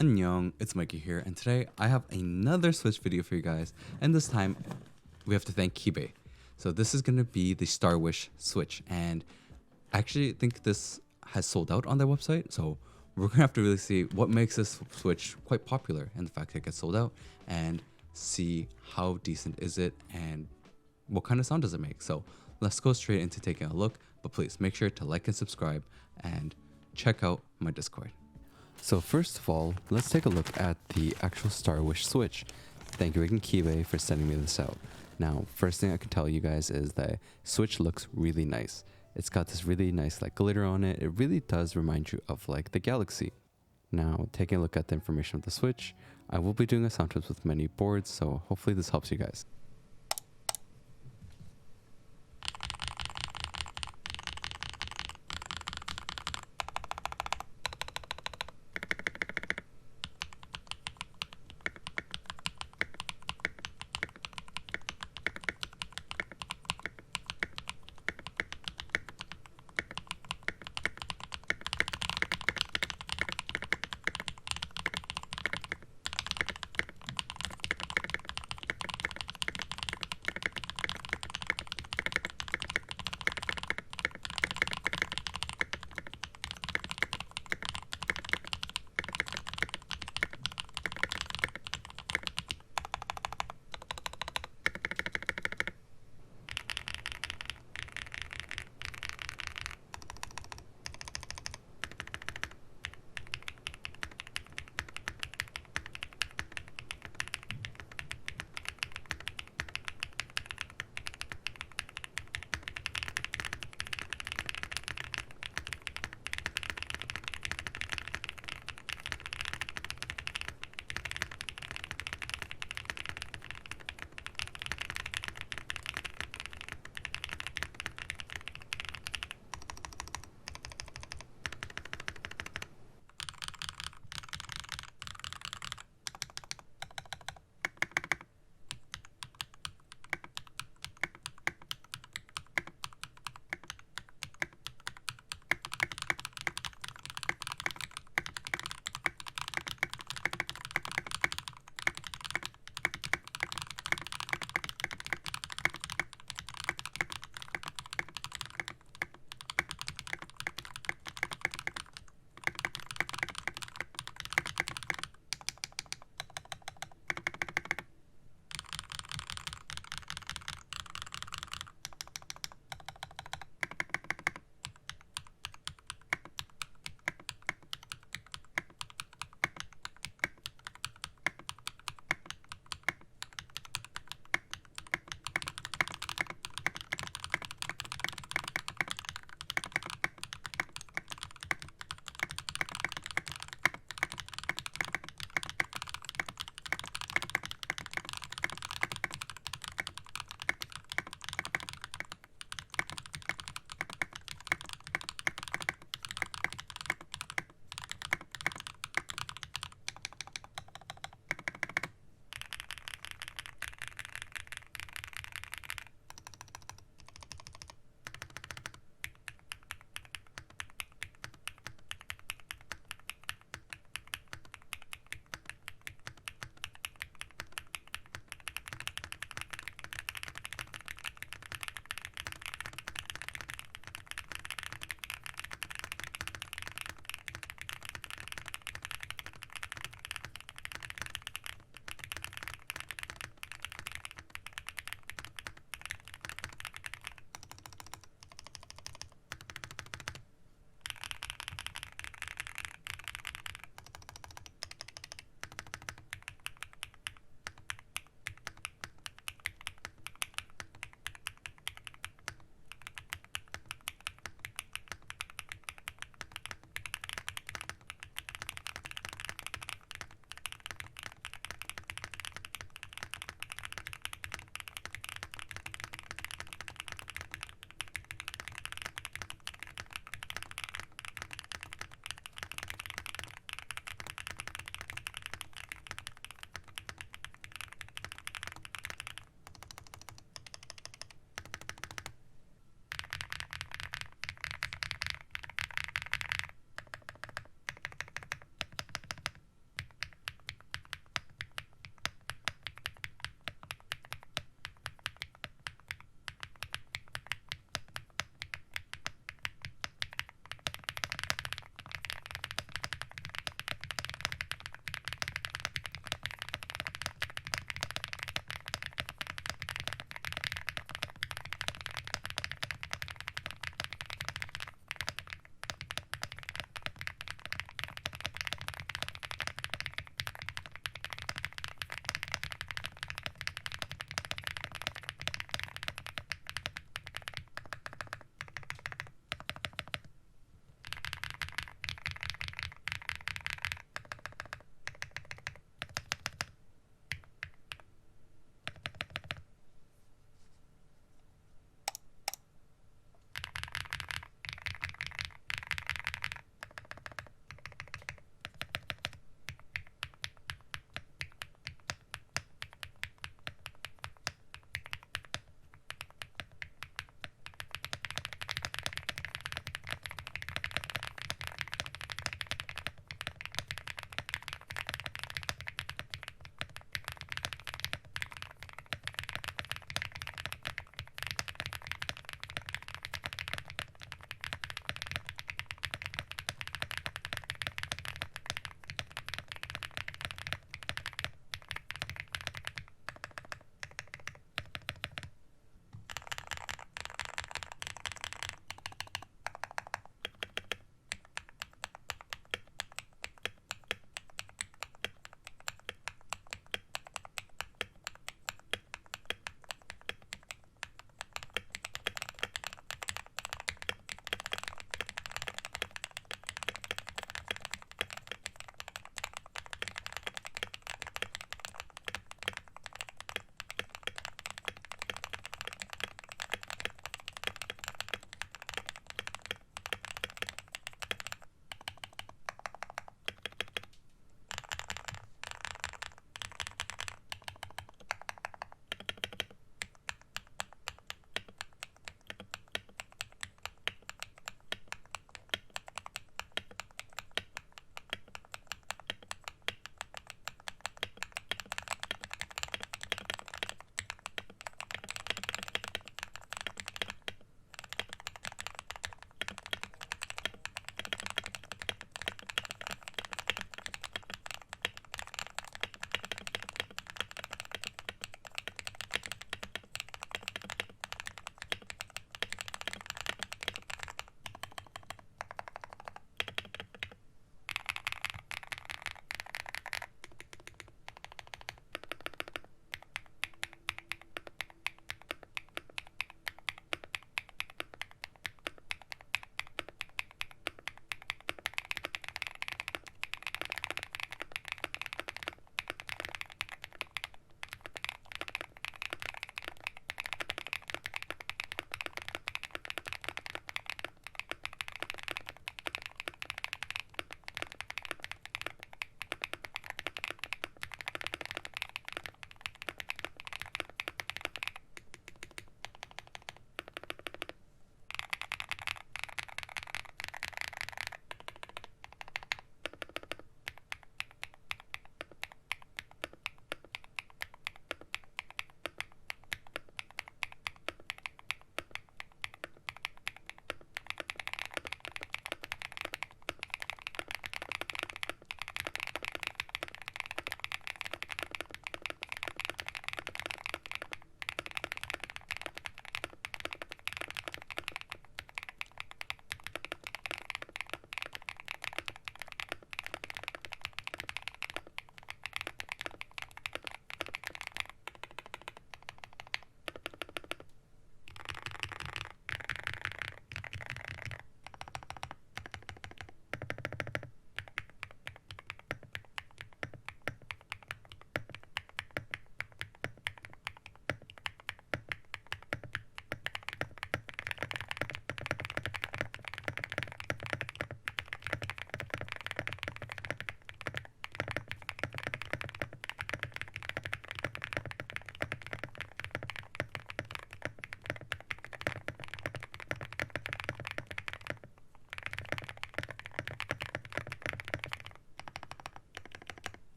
Annyeong, it's Mikey here, and today I have another Switch video for you guys, and this time we have to thank Keygeek. So this is going to be the Starwish Switch, and I actually think this has sold out on their website, so we're going to have to really see what makes this Switch quite popular, and the fact that it gets sold out, and see how decent is it, and what kind of sound does it make. So let's go straight into taking a look, but please make sure to like and subscribe, and check out my Discord. So first of all, let's take a look at the actual Starwish Switch. Thank you again Keygeek for sending me this out. Now, first thing I can tell you guys is that Switch looks really nice. It's got this really nice like glitter on it. It really does remind you of like the Galaxy. Now, taking a look at the information of the Switch, I will be doing a sound test with many boards, so hopefully this helps you guys.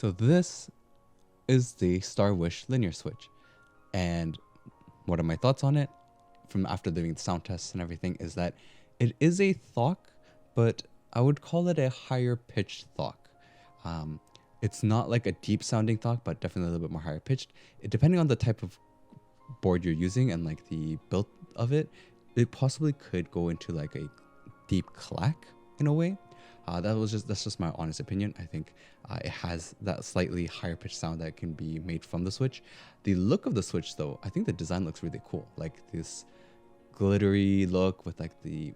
So this is the Starwish linear switch. And what are my thoughts on it from after doing the sound tests and everything is that it is a thock, but I would call it a higher pitched thock. It's not like a deep sounding thock, but definitely a little bit more higher pitched. Depending on the type of board you're using and like the build of it, it possibly could go into like a deep clack in a way. That's just my honest opinion. I think it has that slightly higher pitched sound that can be made from the Switch. The look of the Switch though, I think the design looks really cool. Like this glittery look with like the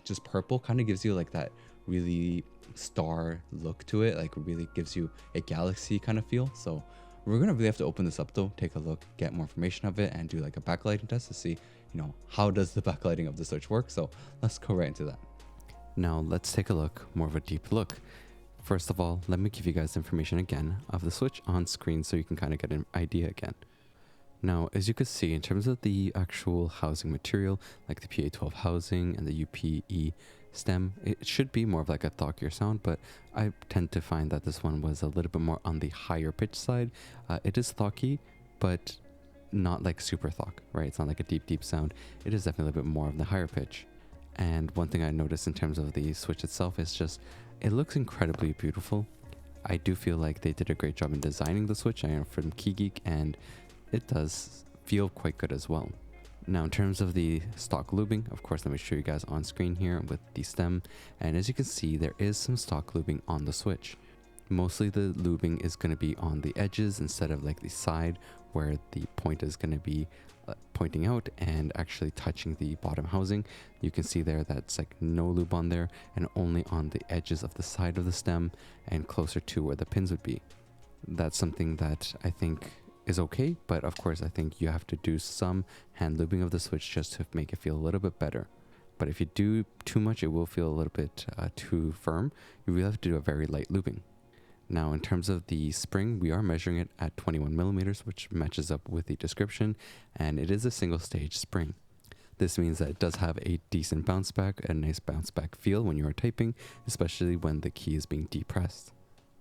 just purple kind of gives you like that really star look to it. Like really gives you a galaxy kind of feel. So we're gonna really have to open this up though, take a look, get more information of it, and do like a backlighting test to see, how does the backlighting of the Switch work. So let's go right into that. Now let's take a look, more of a deep look. First of all, let me give you guys information again of the Switch on screen so you can kind of get an idea again. Now, as you can see, in terms of the actual housing material, like the PA12 housing and the UPE stem, it should be more of like a thockier sound, but I tend to find that this one was a little bit more on the higher pitch side. It is thocky, but not like super thock, right? It's not like a deep sound. It is definitely a little bit more of the higher pitch. And one thing I noticed in terms of the Switch itself is just, it looks incredibly beautiful. I do feel like they did a great job in designing the Switch. I am from Keygeek, and it does feel quite good as well. Now, in terms of the stock lubing, of course, let me show you guys on screen here with the stem. And as you can see, there is some stock lubing on the Switch. Mostly the lubing is going to be on the edges instead of like the side where the point is going to be pointing out and actually touching the bottom housing. You can see there that's like no lube on there and only on the edges of the side of the stem and closer to where the pins would be. That's something that I think is okay, but of course I think you have to do some hand lubing of the Switch just to make it feel a little bit better. But if you do too much, it will feel a little bit too firm. You really have to do a very light lubing. Now, in terms of the spring, we are measuring it at 21 millimeters, which matches up with the description, and it is a single stage spring. This means that it does have a decent bounce back, a nice bounce back feel when you are typing, especially when the key is being depressed.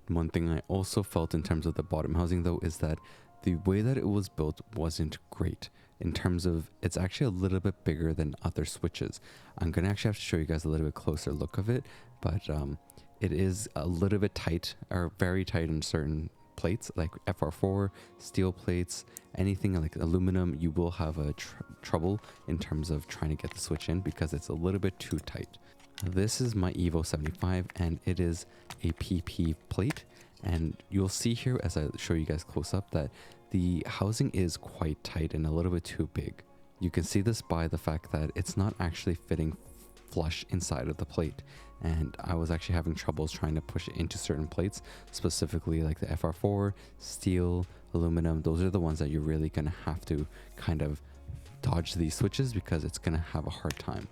One thing I also felt in terms of the bottom housing though is that the way that it was built wasn't great. In terms of, it's actually a little bit bigger than other Switches. I'm going to actually have to show you guys a little bit closer look of it, but it is a little bit tight, or very tight in certain plates, like FR4, steel plates, anything like aluminum. You will have a trouble in terms of trying to get the Switch in because it's a little bit too tight. This is my Evo 75 and it is a PP plate. And you'll see here as I show you guys close up that the housing is quite tight and a little bit too big. You can see this by the fact that it's not actually fitting flush inside of the plate. And I was actually having troubles trying to push it into certain plates, specifically like the FR4, steel, aluminum. Those are the ones that you're really going to have to kind of dodge these switches because it's going to have a hard time.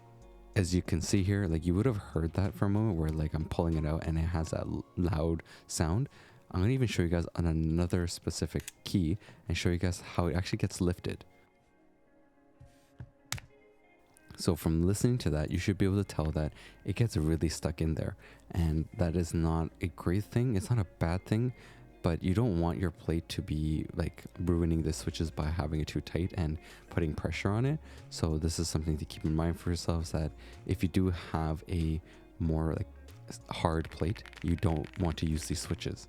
As you can see here, like you would have heard that for a moment where like I'm pulling it out and it has that loud sound. I'm going to even show you guys on another specific key and show you guys how it actually gets lifted. So from listening to that, you should be able to tell that it gets really stuck in there. And that is not a great thing. It's not a bad thing, but you don't want your plate to be like ruining the switches by having it too tight and putting pressure on it. So this is something to keep in mind for yourselves, that if you do have a more like hard plate, you don't want to use these switches.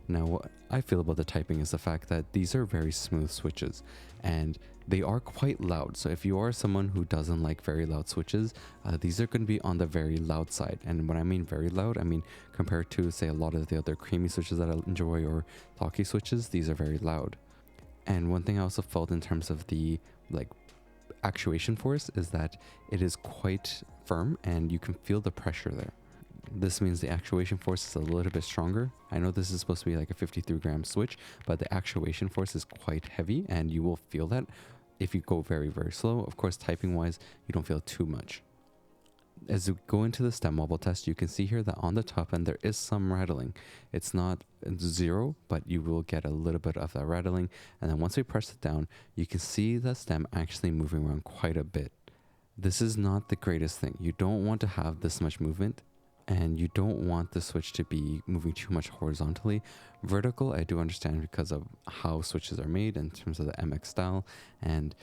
Now, what I feel about the typing is the fact that these are very smooth switches and they are quite loud. So if you are someone who doesn't like very loud switches, these are going to be on the very loud side. And when I mean very loud, I mean compared to say a lot of the other creamy switches that I enjoy or thocky switches, these are very loud. And one thing I also felt in terms of the like actuation force is that it is quite firm and you can feel the pressure there. This means the actuation force is a little bit stronger. I know this is supposed to be like a 53-gram switch, but the actuation force is quite heavy and you will feel that if you go very, very slow. Of course, typing wise, you don't feel too much. As you go into the stem wobble test, you can see here that on the top end, there is some rattling. It's not zero, but you will get a little bit of that rattling. And then once we press it down, you can see the stem actually moving around quite a bit. This is not the greatest thing. You don't want to have this much movement. and you don't want the switch to be moving too much horizontally. Vertical, I do understand because of how switches are made in terms of the MX style, and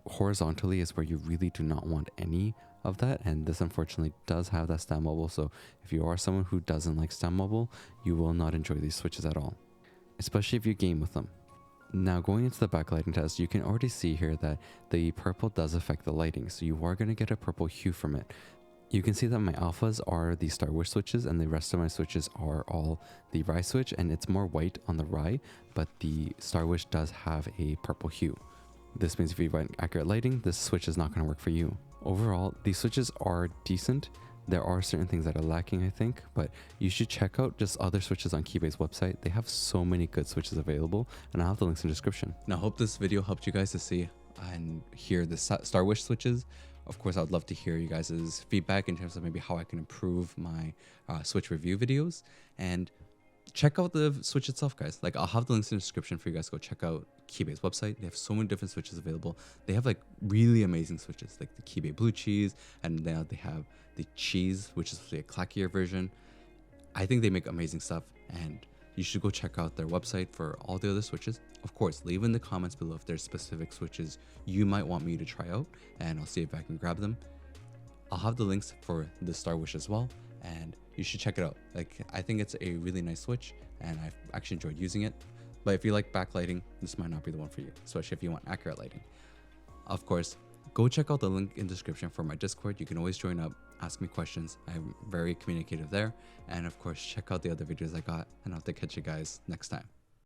horizontally is where you really do not want any of that, and this unfortunately does have that stand mobile. So if you are someone who doesn't like stand mobile, you will not enjoy these switches at all, especially if you game with them. Now going into the backlighting test, you can already see here that the purple does affect the lighting, so you are going to get a purple hue from it. You can see that my alphas are the Starwish switches and the rest of my switches are all the Rye switch, and it's more white on the Rye, but the Starwish does have a purple hue. This means if you want accurate lighting, this switch is not going to work for you. Overall, these switches are decent. There are certain things that are lacking, I think, but you should check out just other switches on Keygeek's website. They have so many good switches available, and I'll have the links in the description. Now, I hope this video helped you guys to see and hear the Starwish switches. Of course, I'd love to hear you guys' feedback in terms of maybe how I can improve my Switch review videos. And check out the Switch itself, guys. Like, I'll have the links in the description for you guys to go check out Keygeek's website. They have so many different switches available. They have like really amazing switches, like the Keygeek Blue Cheese, and now they have the Cheese, which is a clackier version. I think they make amazing stuff, and you should go check out their website for all the other switches. Of course, leave in the comments below if there's specific switches you might want me to try out, and I'll see if I can grab them. I'll have the links for the Starwish as well, and you should check it out. Like, I think it's a really nice switch, and I've actually enjoyed using it. But if you like backlighting, this might not be the one for you, especially if you want accurate lighting. Of course, go check out the link in the description for my Discord. You can always join up, ask me questions. I'm very communicative there. And of course, check out the other videos I got, and I'll have to catch you guys next time.